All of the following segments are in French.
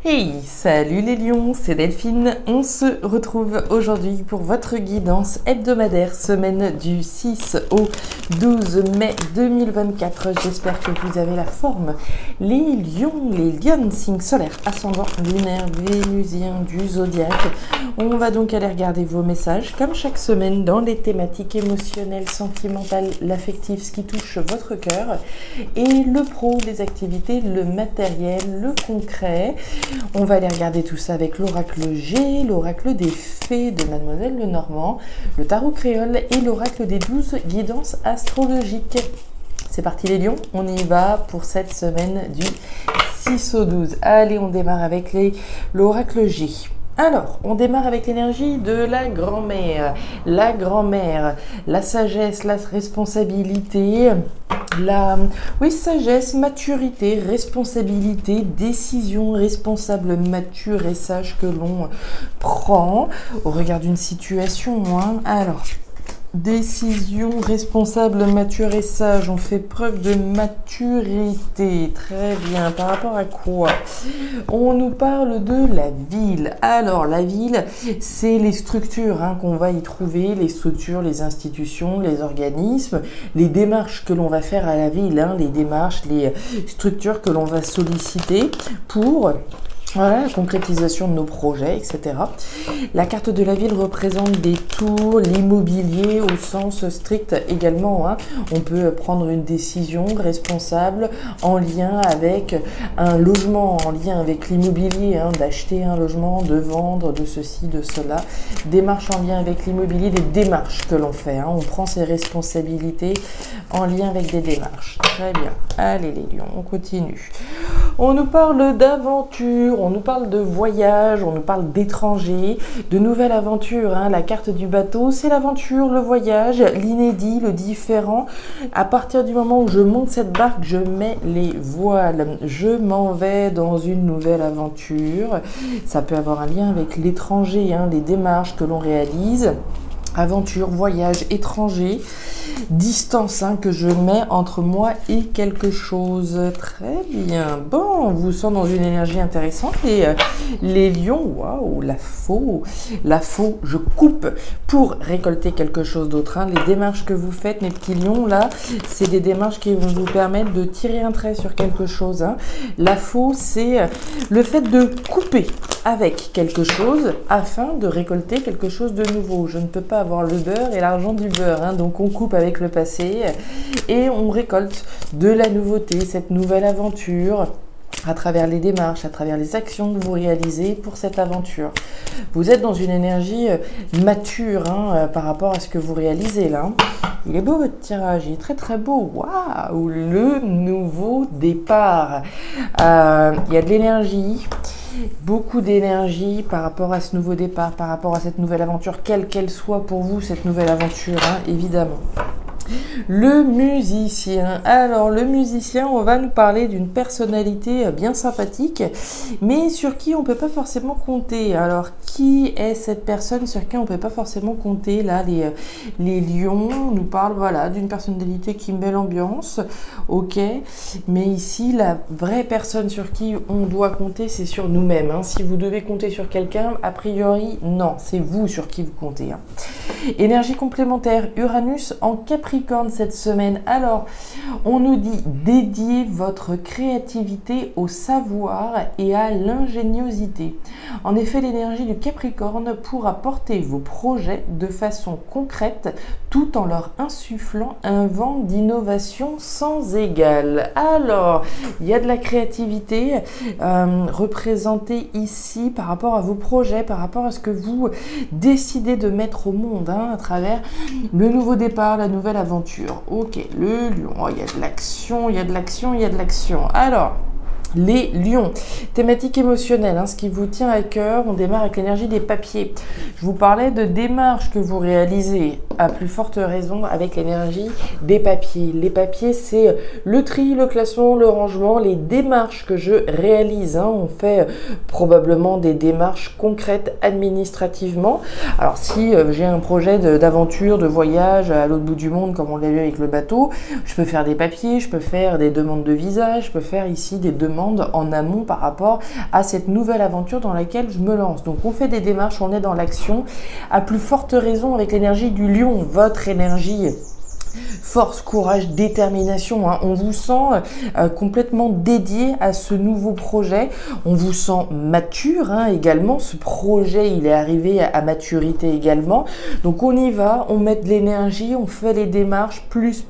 Hey, salut les lions, c'est Delphine. On se retrouve aujourd'hui pour votre guidance hebdomadaire, semaine du 6 au 12 mai 2024. J'espère que vous avez la forme. Les lions, les lions, signe solaire, ascendant lunaire, vénusien du zodiaque. On va donc aller regarder vos messages, comme chaque semaine, dans les thématiques émotionnelles, sentimentales, l'affectif, ce qui touche votre cœur, et le pro, les activités, le matériel, le concret. On va aller regarder tout ça avec l'oracle G, l'oracle des fées de Mademoiselle Lenormand, le tarot créole et l'oracle des 12 guidances astrologiques. C'est parti les lions, on y va pour cette semaine du 6 au 12. Allez, on démarre avec l'oracle G. Alors, on démarre avec l'énergie de la grand-mère, la sagesse, la responsabilité, sagesse, maturité, responsabilité, décision responsable, mature et sage que l'on prend au regard d'une situation. Alors, décision responsable, mature et sage, on fait preuve de maturité. Très bien. Par rapport à quoi? On nous parle de la ville. Alors, la ville, c'est les structures qu'on va y trouver, les structures, les institutions, les organismes, les démarches que l'on va faire à la ville, les démarches, les structures que l'on va solliciter pour... Voilà, la concrétisation de nos projets, etc. La carte de la ville représente des tours, l'immobilier au sens strict également. On peut prendre une décision responsable en lien avec un logement, en lien avec l'immobilier, d'acheter un logement, de vendre, de ceci, de cela. Démarches en lien avec l'immobilier, des démarches que l'on fait. On prend ses responsabilités en lien avec des démarches. Très bien. Allez les lions, on continue. On nous parle d'aventure, on nous parle de voyage, on nous parle d'étrangers, de nouvelles aventures. La carte du bateau, c'est l'aventure, le voyage, l'inédit, le différent. À partir du moment où je monte cette barque, je mets les voiles. Je m'en vais dans une nouvelle aventure. Ça peut avoir un lien avec l'étranger, les démarches que l'on réalise. Aventure, voyage, étranger, distance que je mets entre moi et quelque chose. Très bien. Bon, on vous sent dans une énergie intéressante. Et les lions, waouh, la faux, je coupe pour récolter quelque chose d'autre. Les démarches que vous faites, mes petits lions, là, c'est des démarches qui vont vous permettre de tirer un trait sur quelque chose. La faux, c'est le fait de couper avec quelque chose afin de récolter quelque chose de nouveau. Je ne peux pas avoir le beurre et l'argent du beurre. Donc on coupe avec le passé et on récolte de la nouveauté, cette nouvelle aventure à travers les démarches, à travers les actions que vous réalisez pour cette aventure. Vous êtes dans une énergie mature par rapport à ce que vous réalisez là. Il est beau votre tirage, il est très très beau. Waouh, le nouveau départ. Il y a de l'énergie. Beaucoup d'énergie par rapport à ce nouveau départ, par rapport à cette nouvelle aventure, quelle qu'elle soit pour vous, cette nouvelle aventure, évidemment. Le musicien. Alors, le musicien, on va nous parler d'une personnalité bien sympathique, mais sur qui on ne peut pas forcément compter. Alors, qui est cette personne sur qui on ne peut pas forcément compter? Là, les lions nous parlent, d'une personnalité qui met l'ambiance. Ok, mais ici, la vraie personne sur qui on doit compter, c'est sur nous-mêmes. Si vous devez compter sur quelqu'un, a priori, non, c'est vous sur qui vous comptez. Énergie complémentaire, Uranus en Capricorne cette semaine. Alors, on nous dit dédier votre créativité au savoir et à l'ingéniosité. En effet, l'énergie du Capricorne pourra porter vos projets de façon concrète tout en leur insufflant un vent d'innovation sans égal. Alors, il y a de la créativité représentée ici par rapport à vos projets, par rapport à ce que vous décidez de mettre au monde à travers le nouveau départ, la nouvelle aventure. Ok, le lion, il y a de l'action, il y a de l'action, il y a de l'action. Alors, les lions, thématique émotionnelle, ce qui vous tient à cœur, on démarre avec l'énergie des papiers. Je vous parlais de démarches que vous réalisez, à plus forte raison avec l'énergie des papiers. Les papiers, c'est le tri, le classement, le rangement, les démarches que je réalise. On fait probablement des démarches concrètes administrativement. Alors si j'ai un projet d'aventure, de voyage à l'autre bout du monde, comme on l'a vu avec le bateau, je peux faire des papiers, je peux faire des demandes de visa, je peux faire ici des demandes demande en amont par rapport à cette nouvelle aventure dans laquelle je me lance. Donc on fait des démarches, on est dans l'action, à plus forte raison avec l'énergie du lion, votre énergie. Force, courage, détermination, hein. On vous sent complètement dédié à ce nouveau projet, on vous sent mature, hein, également, ce projet il est arrivé à maturité également, donc on y va, on met de l'énergie, on fait les démarches plus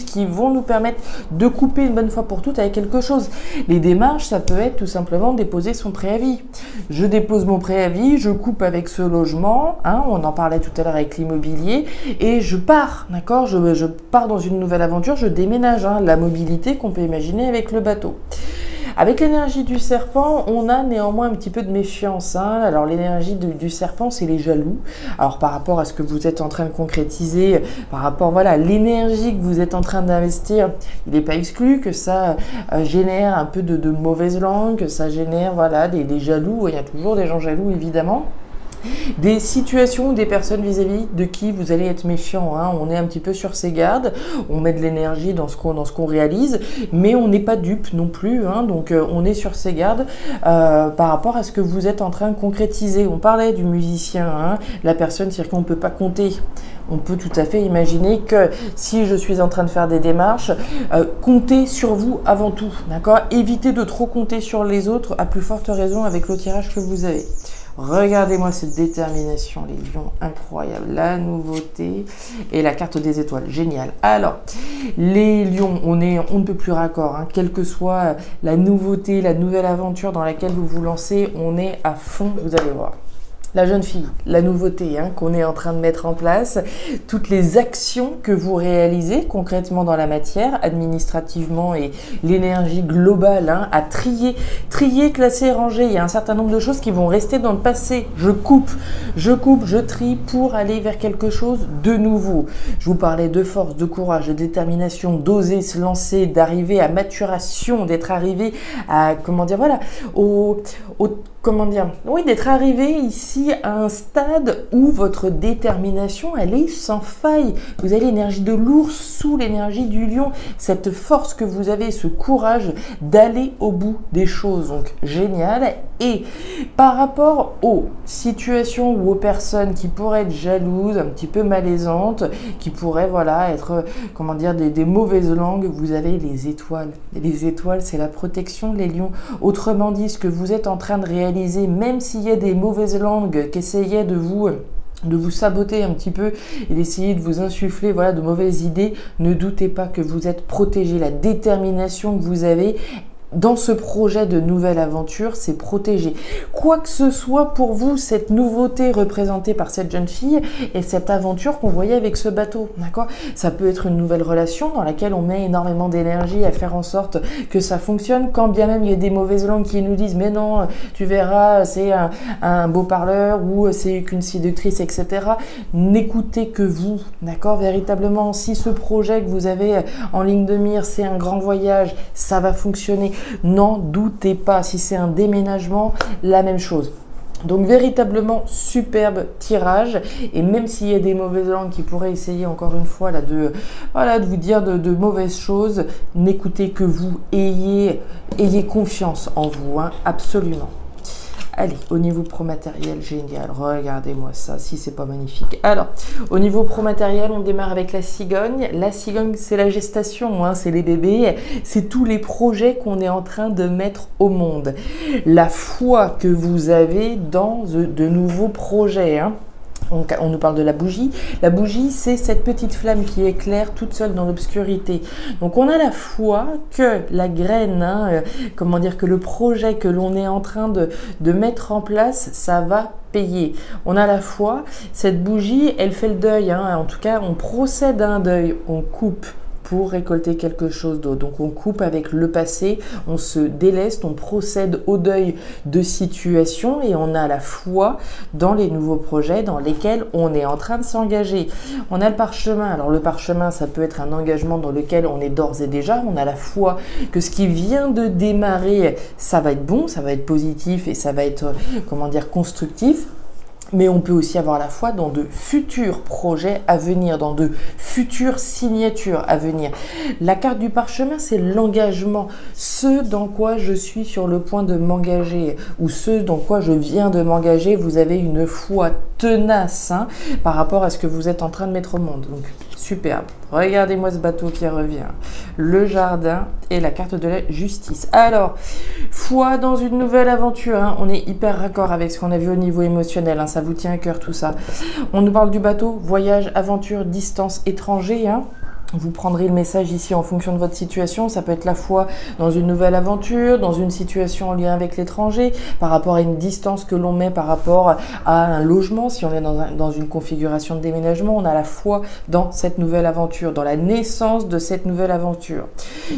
qui vont nous permettre de couper une bonne fois pour toutes avec quelque chose. Les démarches, ça peut être tout simplement déposer son préavis. Je dépose mon préavis, je coupe avec ce logement, hein, on en parlait tout à l'heure avec l'immobilier, et je pars, d'accord, je pars dans une nouvelle aventure, je déménage, hein, la mobilité qu'on peut imaginer avec le bateau. Avec l'énergie du serpent, on a néanmoins un petit peu de méfiance, hein. Alors l'énergie du serpent, c'est les jaloux. Alors par rapport à ce que vous êtes en train de concrétiser, par rapport voilà, à l'énergie que vous êtes en train d'investir, il n'est pas exclu que ça génère un peu de mauvaise langue, que ça génère voilà, des jaloux. Il y a toujours des gens jaloux évidemment. Des situations, des personnes vis-à-vis de qui vous allez être méfiant, hein. On est un petit peu sur ses gardes, on met de l'énergie dans ce qu'on réalise, mais on n'est pas dupe non plus, hein. Donc on est sur ses gardes par rapport à ce que vous êtes en train de concrétiser. On parlait du musicien, hein, la personne sur qui on ne peut pas compter. On peut tout à fait imaginer que si je suis en train de faire des démarches, comptez sur vous avant tout, d'accord? Évitez de trop compter sur les autres, à plus forte raison avec le tirage que vous avez. Regardez-moi cette détermination, les lions, incroyable, la nouveauté et la carte des étoiles, génial. Alors, les lions, on ne peut plus raccord, hein, quelle que soit la nouveauté, la nouvelle aventure dans laquelle vous vous lancez, on est à fond, vous allez voir. La jeune fille, la nouveauté, hein, qu'on est en train de mettre en place, toutes les actions que vous réalisez concrètement dans la matière, administrativement et l'énergie globale, hein, à trier, classer, ranger. Il y a un certain nombre de choses qui vont rester dans le passé. Je coupe, je trie pour aller vers quelque chose de nouveau. Je vous parlais de force, de courage, de détermination, d'oser se lancer, d'arriver à maturation, d'être arrivé à, comment dire, voilà, oui, d'être arrivé ici à un stade où votre détermination, elle est sans faille. Vous avez l'énergie de l'ours sous l'énergie du lion, cette force que vous avez, ce courage d'aller au bout des choses. Donc, génial. Et par rapport aux situations ou aux personnes qui pourraient être jalouses, un petit peu malaisantes, qui pourraient, voilà, être, comment dire, des mauvaises langues, vous avez les étoiles. Les étoiles, c'est la protection, les lions. Autrement dit, ce que vous êtes en train de réaliser, même s'il y a des mauvaises langues qui essayaient de vous saboter un petit peu et d'essayer de vous insuffler voilà, de mauvaises idées, ne doutez pas que vous êtes protégé. La détermination que vous avez dans ce projet de nouvelle aventure, c'est protégé. Quoi que ce soit pour vous, cette nouveauté représentée par cette jeune fille et cette aventure qu'on voyait avec ce bateau, d'accord? Ça peut être une nouvelle relation dans laquelle on met énormément d'énergie à faire en sorte que ça fonctionne, quand bien même il y a des mauvaises langues qui nous disent mais non, tu verras, c'est un beau parleur ou c'est qu'une séductrice, etc. N'écoutez que vous, d'accord? Véritablement, si ce projet que vous avez en ligne de mire, c'est un grand voyage, ça va fonctionner. N'en doutez pas, si c'est un déménagement, la même chose. Donc véritablement superbe tirage, et même s'il y a des mauvaises langues qui pourraient essayer encore une fois là, de vous dire de mauvaises choses, n'écoutez que vous, ayez confiance en vous, hein, absolument. Allez, au niveau pro-matériel, génial, regardez-moi ça, si c'est pas magnifique. Alors, au niveau pro-matériel, on démarre avec la cigogne. La cigogne, c'est la gestation, hein, c'est les bébés, c'est tous les projets qu'on est en train de mettre au monde. La foi que vous avez dans de nouveaux projets, hein. On nous parle de la bougie. La bougie, c'est cette petite flamme qui éclaire toute seule dans l'obscurité. Donc, on a la foi que la graine, hein, comment dire, que le projet que l'on est en train de mettre en place, ça va payer. On a la foi. Cette bougie, elle fait le deuil, hein. En tout cas, on procède à un deuil. On coupe pour récolter quelque chose d'autre. Donc on coupe avec le passé, on se déleste, on procède au deuil de situation et on a la foi dans les nouveaux projets dans lesquels on est en train de s'engager. On a le parchemin. Alors le parchemin, ça peut être un engagement dans lequel on est d'ores et déjà. On a la foi que ce qui vient de démarrer, ça va être bon, ça va être positif et ça va être, comment dire, constructif. Mais on peut aussi avoir la foi dans de futurs projets à venir, dans de futures signatures à venir. La carte du parchemin, c'est l'engagement, ce dans quoi je suis sur le point de m'engager ou ce dans quoi je viens de m'engager. Vous avez une foi tenace par rapport à ce que vous êtes en train de mettre au monde. Donc, superbe. Regardez-moi ce bateau qui revient. Le jardin et la carte de la justice. Alors, foi dans une nouvelle aventure. On est hyper raccord avec ce qu'on a vu au niveau émotionnel. Ça vous tient à cœur tout ça. On nous parle du bateau, voyage, aventure, distance, étranger. Vous prendrez le message ici en fonction de votre situation. Ça peut être la foi dans une nouvelle aventure, dans une situation en lien avec l'étranger, par rapport à une distance que l'on met par rapport à un logement. Si on est dans une configuration de déménagement, on a la foi dans cette nouvelle aventure, dans la naissance de cette nouvelle aventure.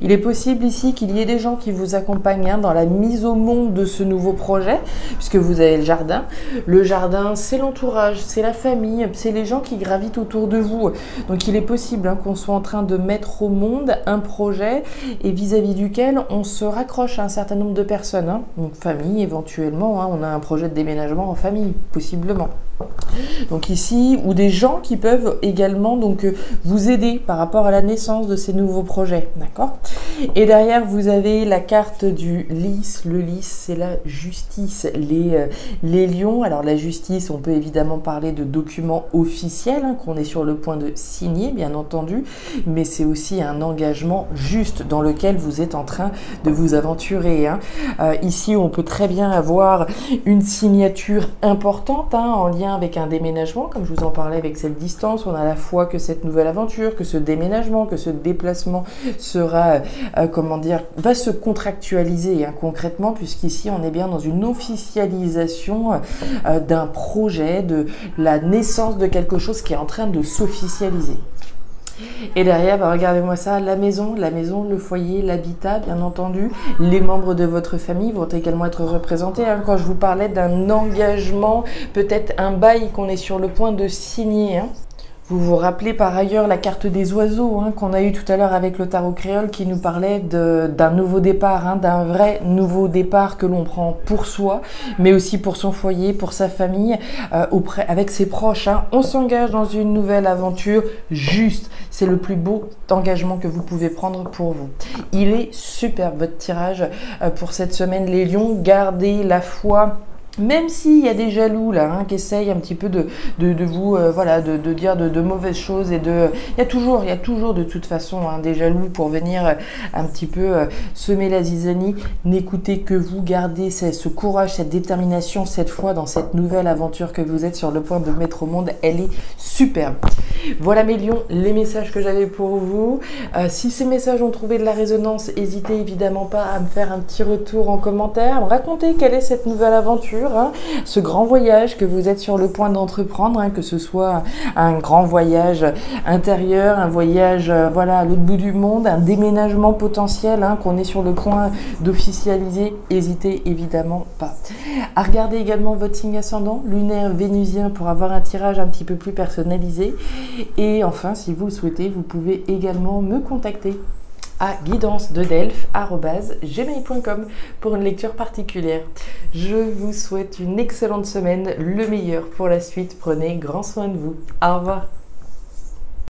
Il est possible ici qu'il y ait des gens qui vous accompagnent dans la mise au monde de ce nouveau projet, puisque vous avez le jardin. Le jardin, c'est l'entourage, c'est la famille, c'est les gens qui gravitent autour de vous. Donc il est possible qu'on soit en train de mettre au monde un projet et vis-à-vis duquel on se raccroche à un certain nombre de personnes. Donc famille éventuellement, on a un projet de déménagement en famille, possiblement. Donc ici, ou des gens qui peuvent également donc vous aider par rapport à la naissance de ces nouveaux projets, d'accord? Et derrière, vous avez la carte du lys. Le lys, c'est la justice, les lions. Alors la justice, on peut évidemment parler de documents officiels qu'on est sur le point de signer, bien entendu, mais c'est aussi un engagement juste dans lequel vous êtes en train de vous aventurer. Ici, on peut très bien avoir une signature importante en lien avec un déménagement, comme je vous en parlais avec cette distance. On a à la fois que cette nouvelle aventure, que ce déménagement, que ce déplacement sera, va se contractualiser concrètement, puisqu'ici on est bien dans une officialisation d'un projet, de la naissance de quelque chose qui est en train de s'officialiser. Et derrière, regardez-moi ça, la maison, le foyer, l'habitat, bien entendu. Les membres de votre famille vont également être représentés. Quand je vous parlais d'un engagement, peut-être un bail qu'on est sur le point de signer. Vous vous rappelez par ailleurs la carte des oiseaux qu'on a eu tout à l'heure avec le tarot créole qui nous parlait d'un nouveau départ, d'un vrai nouveau départ que l'on prend pour soi, mais aussi pour son foyer, pour sa famille, avec ses proches. On s'engage dans une nouvelle aventure juste. C'est le plus beau engagement que vous pouvez prendre pour vous. Il est superbe votre tirage pour cette semaine, les lions. Gardez la foi. Même s'il y a des jaloux là qui essayent un petit peu de vous de dire de mauvaises choses et il y a toujours de toute façon des jaloux pour venir un petit peu semer la zizanie. N'écoutez que vous, gardez ce courage, cette détermination, cette foi dans cette nouvelle aventure que vous êtes sur le point de mettre au monde. Elle est superbe. Voilà mes lions, les messages que j'avais pour vous. Si ces messages ont trouvé de la résonance, n'hésitez évidemment pas à me faire un petit retour en commentaire, à me raconter quelle est cette nouvelle aventure. Ce grand voyage que vous êtes sur le point d'entreprendre, que ce soit un grand voyage intérieur, un voyage à l'autre bout du monde, un déménagement potentiel qu'on est sur le point d'officialiser, n'hésitez évidemment pas. À regarder également votre signe ascendant, lunaire, vénusien, pour avoir un tirage un petit peu plus personnalisé. Et enfin, si vous le souhaitez, vous pouvez également me contacter à guidance-de-delphes@gmail.com pour une lecture particulière. Je vous souhaite une excellente semaine, le meilleur pour la suite. Prenez grand soin de vous. Au revoir.